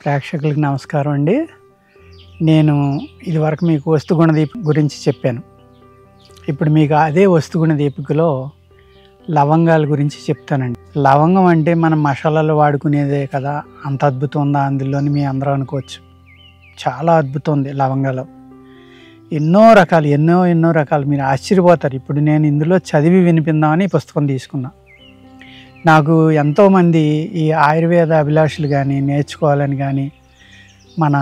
ప్రేక్షకులకు నమస్కారం అండి. నేను ఇదివరకు మీకు వస్తుగుణ దీపిక గురించి చెప్పాను. ఇప్పుడు మీకు అదే వస్తుగుణ దీపికలో లవంగాల గురించి చెప్తానండి. లవంగం అంటే మనం మసాలాలు వాడుకునేదే కదా, అంత అద్భుతం ఉందా అందులోని మీ అందరూ అనుకోవచ్చు. చాలా అద్భుతం ఉంది లవంగాలు. ఎన్నో రకాలు మీరు ఆశ్చర్యపోతారు. ఇప్పుడు నేను ఇందులో చదివి వినిపిందామని ఈ పుస్తకం తీసుకున్నా. నాకు ఎంతోమంది ఈ ఆయుర్వేద అభిలాషులు కానీ నేర్చుకోవాలని కానీ మన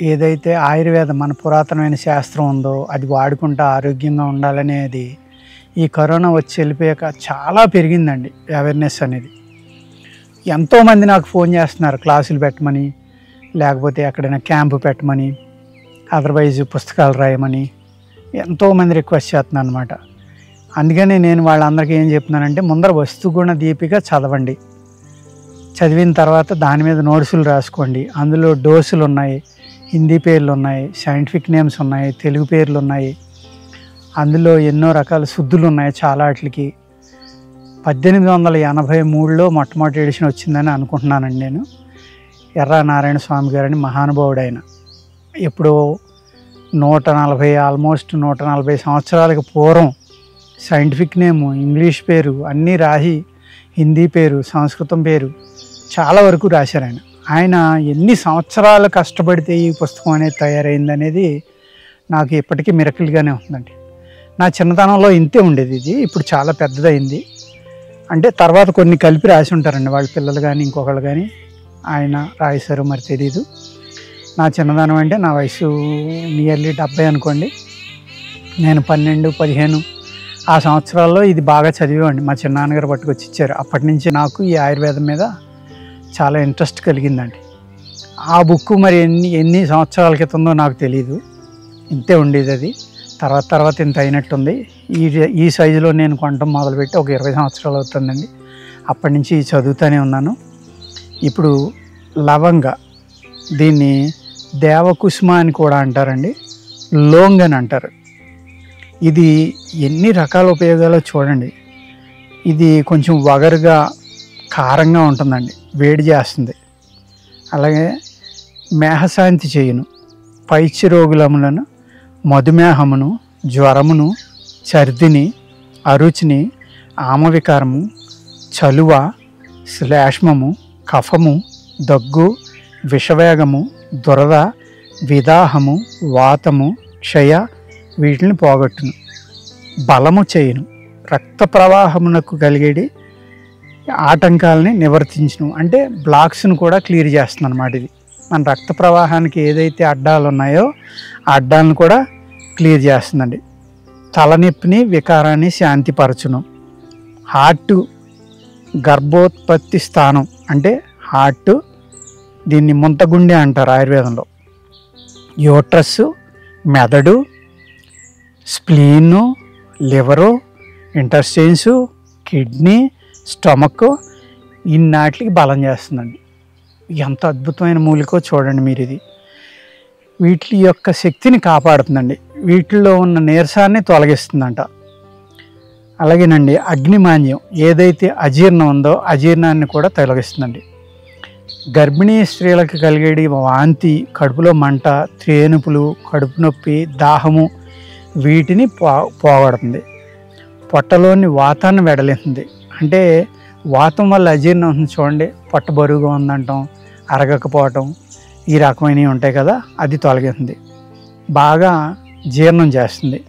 ఏదైతే ఆయుర్వేదం మన పురాతనమైన శాస్త్రం ఉందో అది వాడుకుంటూ ఆరోగ్యంగా ఉండాలనేది ఈ కరోనా వచ్చి వెళ్ళిపోయాక చాలా పెరిగిందండి అవేర్నెస్ అనేది. ఎంతోమంది నాకు ఫోన్ చేస్తున్నారు క్లాసులు పెట్టమని, లేకపోతే ఎక్కడైనా క్యాంపు పెట్టమని, అదర్వైజ్ పుస్తకాలు రాయమని ఎంతోమంది రిక్వెస్ట్ చేస్తున్నాను అనమాట. అందుకని నేను వాళ్ళందరికీ ఏం చెప్తున్నానంటే, ముందర వస్తుగుణ దీపిక చదవండి. చదివిన తర్వాత దాని మీద నోట్సులు రాసుకోండి. అందులో డోసులు ఉన్నాయి, హిందీ పేర్లు ఉన్నాయి, సైంటిఫిక్ నేమ్స్ ఉన్నాయి, తెలుగు పేర్లు ఉన్నాయి. అందులో ఎన్నో రకాల శుద్ధులు ఉన్నాయి. చాలా వాటికి 1883లో మొట్టమొదటి ఎడిషన్ వచ్చిందని అనుకుంటున్నానండి నేను. ఎర్ర నారాయణ స్వామి గారని మహానుభావుడు ఆయన. ఎప్పుడో 140 సంవత్సరాలకు పూర్వం సైంటిఫిక్ నేము, ఇంగ్లీష్ పేరు అన్నీ రాసి, హిందీ పేరు, సంస్కృతం పేరు చాలా వరకు రాశారు ఆయన. ఆయన ఎన్ని సంవత్సరాలు కష్టపడితే ఈ పుస్తకం అనేది తయారైందనేది నాకు ఇప్పటికీ మిరకిల్గానే ఉందండి. నా చిన్నతనంలో ఇంతే ఉండేది, ఇది ఇప్పుడు చాలా పెద్దదైంది. అంటే తర్వాత కొన్ని కలిపి రాసి ఉంటారండి వాళ్ళ పిల్లలు కానీ ఇంకొకళ్ళు కానీ, ఆయన రాశారు మరి తెలీదు. నా చిన్నతనం అంటే నా వయసు నియర్లీ 70 అనుకోండి. నేను 12, 15 ఆ సంవత్సరాల్లో ఇది బాగా చదివేవాడిని. మా చిన్నాన్నగారు పట్టుకొచ్చి ఇచ్చారు. అప్పటి నుంచి నాకు ఈ ఆయుర్వేదం మీద చాలా ఇంట్రెస్ట్ కలిగిందండి. ఆ బుక్ మరి ఎన్ని సంవత్సరాల క్రితందో నాకు తెలియదు, ఇంతే ఉండేది అది. తర్వాత ఇంత అయినట్టుంది. ఈ సైజులో నేను కొనటం మొదలుపెట్టి ఒక 20 సంవత్సరాలు అవుతుందండి. అప్పటి నుంచి చదువుతూనే ఉన్నాను. ఇప్పుడు లవంగ, దీన్ని దేవకుసుమ అని కూడా అంటారండి, లోంగ్ అని అంటారు. ఇది ఎన్ని రకాల ఉపయోగాలు చూడండి. ఇది కొంచెం వగరుగా కారంగా ఉంటుందండి, వేడి చేస్తుంది. అలాగే మేహశాంతి చేయును, పైత్యరోగులములను, మధుమేహమును, జ్వరమును, ఛర్దిని, అరుచిని, ఆమవికారము, చలువ, శ్లేష్మము, కఫము, దగ్గు, విషవేగము, దురద, విదాహము, వాతము, క్షయ వీటిని పోగొట్టును, బలము చేయును, రక్త ప్రవాహమునకు కలిగేది ఆటంకాలని నివర్తించును. అంటే బ్లాక్స్ను కూడా క్లియర్ చేస్తుంది అన్నమాట. ఇది మన రక్త ప్రవాహానికి ఏదైతే అడ్డాలు ఉన్నాయో ఆ అడ్డాలను కూడా క్లియర్ చేస్తుందండి. తలనొప్పిని, వికారాన్ని శాంతిపరచును. హార్ట్, గర్భోత్పత్తి స్థానం అంటే హార్ట్, దీన్ని ముంతగుండె అంటారు ఆయుర్వేదంలో. యూట్రస్, మెదడు, spleen, liver, intestines, kidney, stomach ఇన్నాటికి బలం చేస్తుందండి. ఎంత అద్భుతమైన మూలికో చూడండి మీరు. ఇది వీటి యొక్క శక్తిని కాపాడుతుందండి, వీటిల్లో ఉన్న నీరసాన్ని తొలగిస్తుందంట. అలాగేనండి అగ్నిమాన్యం, ఏదైతే అజీర్ణం ఉందో అజీర్ణాన్ని కూడా తొలగిస్తుందండి. గర్భిణీ స్త్రీలకు కలిగేది వాంతి, కడుపులో మంట, త్రేనుపులు, కడుపు నొప్పి, దాహము వీటిని పోగొడుతుంది. పొట్టలోని వాతాన్ని వెడలిస్తుంది. అంటే వాతం వల్ల అజీర్ణం ఉంటుంది చూడండి, పొట్ట బరువుగా ఉందంటాం, అరగకపోవటం, ఈ రకమైనవి ఉంటాయి కదా, అది తొలగిస్తుంది, బాగా జీర్ణం చేస్తుంది.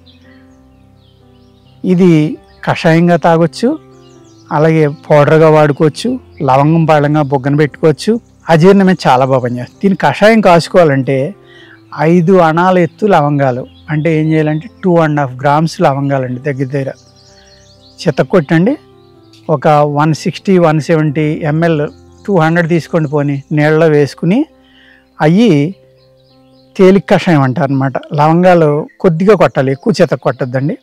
ఇది కషాయంగా తాగొచ్చు, అలాగే పౌడర్గా వాడుకోవచ్చు, లవంగం పాళంగా బొగ్గన పెట్టుకోవచ్చు. అజీర్ణమే చాలా బాగా పనిచేస్తుంది. దీన్ని కషాయం కాసుకోవాలంటే 5 అణాల ఎత్తు లవంగాలు, అంటే ఏం చేయాలంటే 2.5 grams లవంగాలండి దగ్గర చితక్కొట్టండి. ఒక 160-170 ml 200 తీసుకోండి, పోనీ నీళ్ళలో వేసుకుని అవి తేలిక కషాయం అంటారు అనమాట. లవంగాలు కొద్దిగా కొట్టాలి, ఎక్కువ చితక్ కొట్టద్దండి.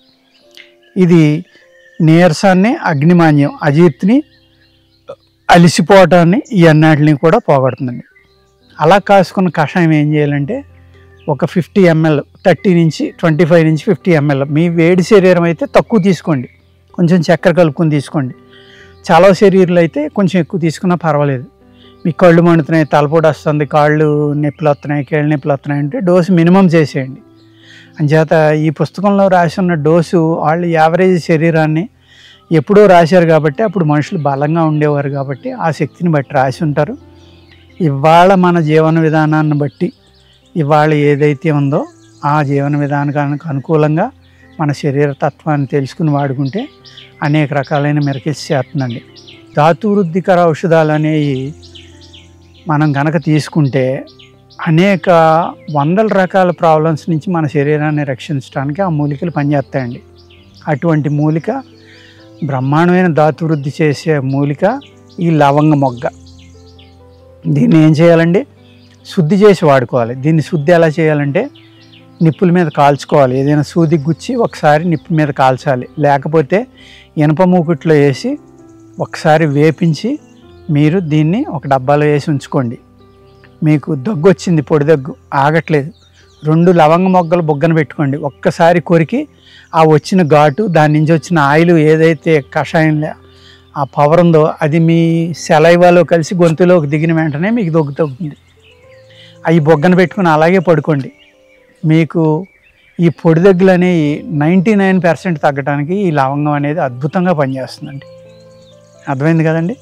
ఇది నీరసాన్ని, అగ్నిమాన్యం, అజీర్తిని, అలిసిపోవటాన్ని ఈ అన్నిటిని కూడా పోగొడుతుందండి. అలా కాసుకున్న కషాయం ఏం చేయాలంటే ఒక 50 ml, 30 నుంచి 25 నుంచి 50 ml. మీ వేడి శరీరం అయితే తక్కువ తీసుకోండి, కొంచెం చక్కెర కలుపుకొని తీసుకోండి. చాలా శరీరాలు అయితే కొంచెం ఎక్కువ తీసుకున్నా పర్వాలేదు. మీ కళ్ళు మండుతున్నాయి, తలపోటు వస్తుంది, కాళ్ళు నొప్పులు వస్తున్నాయి, కీళ్ళ నొప్పులు వస్తున్నాయి అంటే డోసు మినిమం చేసేయండి. అంచేత ఈ పుస్తకంలో రాసి ఉన్న డోసు వాళ్ళు యావరేజ్ శరీరాన్ని ఎప్పుడో రాశారు కాబట్టి అప్పుడు మనుషులు బలంగా ఉండేవారు కాబట్టి ఆ శక్తిని బట్టి రాసి ఉంటారు. ఇవాళ మన జీవన విధానాన్ని బట్టి ఇవాళ ఏదైతే ఉందో ఆ జీవన విధానానికి అనుకూలంగా మన శరీర తత్వాన్ని తెలుసుకుని వాడుకుంటే అనేక రకాలైన మెరకిల్స్ చేస్తుందండి. ధాతువృద్ధికర ఔషధాలు అనేవి మనం కనుక తీసుకుంటే అనేక వందల రకాల ప్రాబ్లమ్స్ నుంచి మన శరీరాన్ని రక్షించడానికి ఆ మూలికలు పనిచేస్తాయండి. అటువంటి మూలిక బ్రహ్మాండమైన ధాతువృద్ధి చేసే మూలిక ఈ లవంగ మొగ్గ. దీన్ని ఏం చేయాలండి, శుద్ధి చేసి వాడుకోవాలి. దీన్ని శుద్ధి ఎలా చేయాలంటే నిప్పుల మీద కాల్చుకోవాలి. ఏదైనా సూది గుచ్చి ఒకసారి నిప్పు మీద కాల్చాలి, లేకపోతే ఇనప మూకుట్లో వేసి ఒకసారి వేపించి మీరు దీన్ని ఒక డబ్బాలో వేసి ఉంచుకోండి. మీకు దగ్గు వచ్చింది, పొడి దగ్గు ఆగట్లేదు, 2 లవంగ మొగ్గలు బొగ్గన పెట్టుకోండి. ఒక్కసారి కొరికి ఆ వచ్చిన ఘాటు, దాని నుంచి వచ్చిన ఆయిల్, ఏదైతే కషాయంలో ఆ పవర్ ఉందో అది మీ సెలైవాలో కలిసి గొంతులోకి దిగిన వెంటనే మీకు దగ్గు తగ్గుతుంది. అవి బొగ్గన పెట్టుకుని అలాగే పడుకోండి. మీకు ఈ పొడి దగ్గులు అనేవి 99% తగ్గడానికి ఈ లవంగం అనేది అద్భుతంగా పనిచేస్తుందండి. అర్థమైంది కదండి.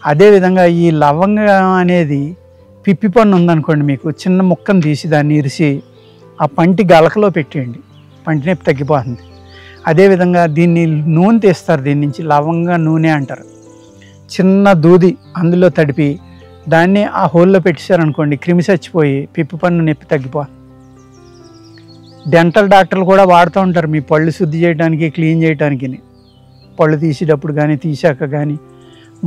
అదేవిధంగా ఈ లవంగం అనేది పిప్పి పన్ను ఉందనుకోండి, మీకు చిన్న ముక్కను తీసి దాన్ని ఇరిసి ఆ పంటి గలకలో పెట్టేయండి, పంటి నొప్పి తగ్గిపోతుంది. అదేవిధంగా దీన్ని నూనె తీస్తారు, దీని నుంచి లవంగ నూనె అంటారు. చిన్న దూది అందులో తడిపి దాన్ని ఆ హోల్లో పెట్టేశారనుకోండి, క్రిమి చచ్చిపోయి పిప్పి పన్ను నొప్పి తగ్గిపోతుంది. డెంటల్ డాక్టర్లు కూడా వాడుతూ ఉంటారు మీ పళ్ళు శుద్ధి చేయడానికి, క్లీన్ చేయడానికి. పళ్ళు తీసేటప్పుడు కానీ తీసాక కానీ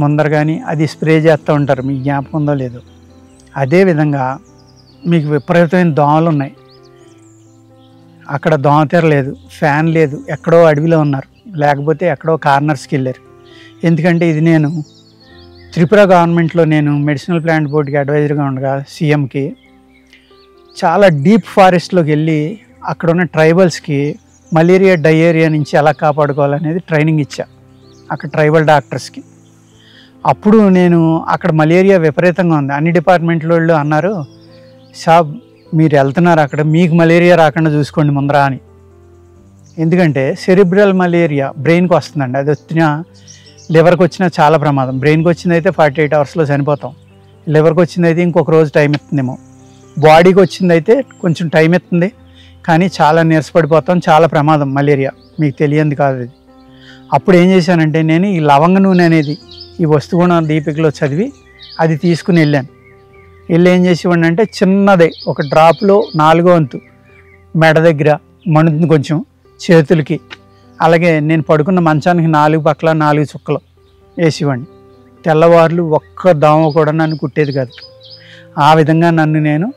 ముందర కానీ అది స్ప్రే చేస్తూ ఉంటారు, మీకు జ్ఞాపకం ఉందో లేదో. అదేవిధంగా మీకు విపరీతమైన దోమలు ఉన్నాయి, అక్కడ దోమతెర లేదు, ఫ్యాన్ లేదు, ఎక్కడో అడవిలో ఉన్నారు, లేకపోతే ఎక్కడో కార్నర్స్కి వెళ్ళారు. ఎందుకంటే ఇది నేను త్రిపుర గవర్నమెంట్లో నేను మెడిసినల్ ప్లాంట్ బోర్డుకి అడ్వైజర్గా ఉండగా సీఎంకి చాలా డీప్ ఫారెస్ట్లోకి వెళ్ళి అక్కడ ఉన్న ట్రైబల్స్కి మలేరియా డయేరియా నుంచి ఎలా కాపాడుకోవాలనేది ట్రైనింగ్ ఇచ్చా అక్కడ ట్రైబల్ డాక్టర్స్కి. అప్పుడు నేను అక్కడ మలేరియా విపరీతంగా ఉంది, అన్ని డిపార్ట్మెంట్ల వాళ్ళు అన్నారు, సాబ్ మీరు వెళ్తున్నారు అక్కడ, మీకు మలేరియా రాకుండా చూసుకోండి ముందర అని. ఎందుకంటే సెరిబ్రల్ మలేరియా బ్రెయిన్కి వస్తుందండి, అది వచ్చినా లివర్కి వచ్చినా చాలా ప్రమాదం. బ్రెయిన్కి వచ్చిందైతే 48 అవర్స్లో చనిపోతాం, లివర్కి వచ్చిందైతే ఇంకొక రోజు టైం ఎత్తుందేమో, బాడీకి వచ్చిందైతే కొంచెం టైం ఎత్తుంది కానీ చాలా నీరసపడిపోతాం, చాలా ప్రమాదం మలేరియా, మీకు తెలియంది కాదు అది. అప్పుడు ఏం చేశానంటే నేను ఈ లవంగ నూనె అనేది ఈ వస్తుగుణ దీపికలో చదివి అది తీసుకుని వెళ్ళాను. వెళ్ళి ఏం చేసేవాడిని అంటే చిన్నదే ఒక డ్రాప్లో 4వ వంతు మెడ దగ్గర మండుతుంది కొంచెం, చేతులకి, అలాగే నేను పడుకున్న మంచానికి 4 పక్కల 4 చుక్కలు వేసేవాడిని. తెల్లవారులు ఒక్క దోమ కూడా నన్ను కుట్టేది కాదు. ఆ విధంగా నన్ను నేను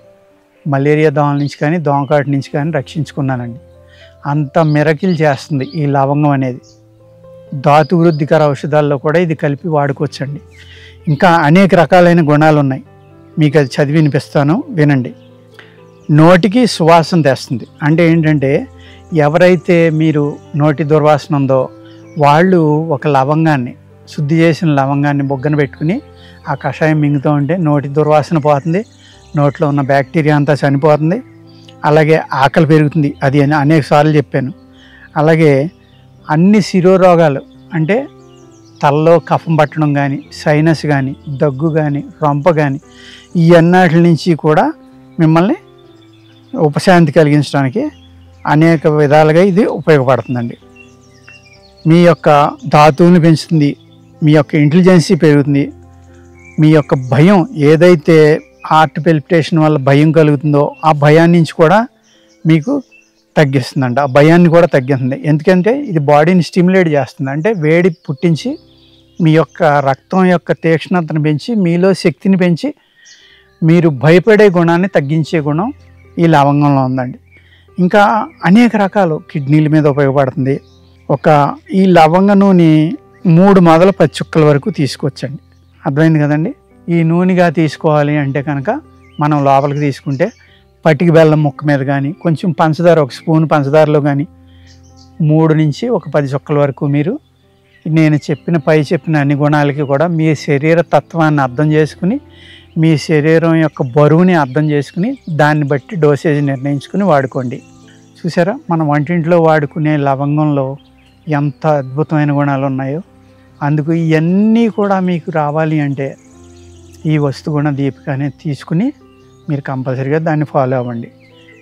మలేరియా దోమల నుంచి కానీ దోమకాటు నుంచి కానీ రక్షించుకున్నానండి. అంత మిరకిల్ చేస్తుంది ఈ లవంగం అనేది. ధాతు వృద్ధికర ఔషధాల్లో కూడా ఇది కలిపి వాడుకోవచ్చండి. ఇంకా అనేక రకాలైన గుణాలు ఉన్నాయి, మీకు అది చదివి వినిపిస్తాను, వినండి. నోటికి సువాసన తెస్తుంది. అంటే ఏంటంటే ఎవరైతే మీరు నోటి దుర్వాసన ఉందో వాళ్ళు ఒక లవంగాన్ని, శుద్ధి చేసిన లవంగాన్ని బొగ్గన పెట్టుకుని ఆ కషాయం మింగుతూ ఉంటే నోటి దుర్వాసన పోతుంది, నోట్లో ఉన్న బ్యాక్టీరియా అంతా చనిపోతుంది, అలాగే ఆకలి పెరుగుతుంది. అది అనేక సార్లు చెప్పాను. అలాగే అన్ని శిరోరోగాలు అంటే తలలో కఫం పట్టడం కానీ, సైనస్ కానీ, దగ్గు కానీ, రొంప కానీ, ఈ అన్నిటి నుంచి కూడా మిమ్మల్ని ఉపశాంతి కలిగించడానికి అనేక విధాలుగా ఇది ఉపయోగపడుతుందండి. మీ యొక్క ధాతువుని పెంచుతుంది, మీ యొక్క ఇంటెలిజెన్సీ పెరుగుతుంది, మీ యొక్క భయం ఏదైతే హార్ట్ పెల్పిటేషన్ వల్ల భయం కలుగుతుందో ఆ భయాన్ని నుంచి కూడా మీకు తగ్గిస్తుందండి, ఆ భయాన్ని కూడా తగ్గిస్తుంది. ఎందుకంటే ఇది బాడీని స్టిమ్యులేట్ చేస్తుంది, అంటే వేడి పుట్టించి మీ యొక్క రక్తం యొక్క తీక్ష్ణతను పెంచి మీలో శక్తిని పెంచి మీరు భయపడే గుణాన్ని తగ్గించే గుణం ఈ లవంగంలో ఉందండి. ఇంకా అనేక రకాలు కిడ్నీల మీద ఉపయోగపడుతుంది. ఈ లవంగ నూనె 3 మొదల 10 చుక్కల వరకు తీసుకోవచ్చండి. అర్థమైంది కదండి. ఈ నూనెగా తీసుకోవాలి అంటే కనుక మనం లోపలికి తీసుకుంటే పటికి బెల్లం ముక్క మీద కానీ కొంచెం పంచదార, 1 స్పూన్ పంచదారలో కానీ 3 నుంచి 10 చుక్కల వరకు మీరు నేను చెప్పిన అన్ని గుణాలకి కూడా మీ శరీర తత్వాన్ని అర్థం చేసుకుని, మీ శరీరం యొక్క బరువుని అర్థం చేసుకుని, దాన్ని బట్టి డోసేజ్ నిర్ణయించుకుని వాడుకోండి. చూసారా, మన వంటింట్లో వాడుకునే లవంగంలో ఎంత అద్భుతమైన గుణాలు ఉన్నాయో. అందుకు ఇవన్నీ కూడా మీకు రావాలి అంటే ఈ వస్తుగుణ దీపిక అనేది తీసుకుని మీరు కంపల్సరీగా దాన్ని ఫాలో అవ్వండి.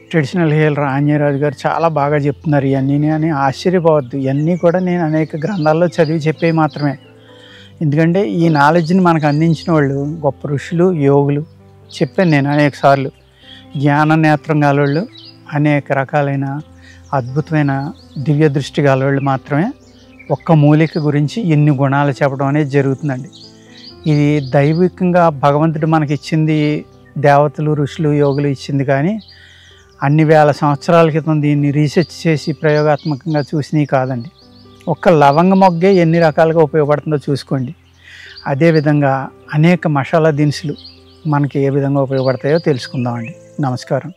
ట్రెడిషనల్ హీలర్ ఆంజనేయరాజు గారు చాలా బాగా చెప్తున్నారు ఇవన్నీ అని ఆశ్చర్యపోవద్దు. ఇవన్నీ కూడా నేను అనేక గ్రంథాల్లో చదివి చెప్పేవి మాత్రమే. ఎందుకంటే ఈ నాలెడ్జ్ని మనకు అందించిన వాళ్ళు గొప్ప ఋషులు, యోగులు. చెప్పాను నేను అనేక సార్లు. జ్ఞాన నేత్రం గలవాళ్ళు, అనేక రకాలైన అద్భుతమైన దివ్య దృష్టి గలవాళ్ళు మాత్రమే ఒక్క మూలిక గురించి ఎన్ని గుణాలు చెప్పడం అనేది జరుగుతుందండి. ఇది దైవికంగా భగవంతుడు మనకి ఇచ్చింది, దేవతలు, ఋషులు, యోగులు ఇచ్చింది. కానీ అన్ని వేల సంవత్సరాల క్రితం దీన్ని రీసెర్చ్ చేసి ప్రయోగాత్మకంగా చూసినవి కాదండి. ఒక్క లవంగ మొగ్గే ఎన్ని రకాలుగా ఉపయోగపడుతుందో చూసుకోండి. అదేవిధంగా అనేక మసాలా దినుసులు మనకి ఏ విధంగా ఉపయోగపడతాయో తెలుసుకుందామండి. నమస్కారం.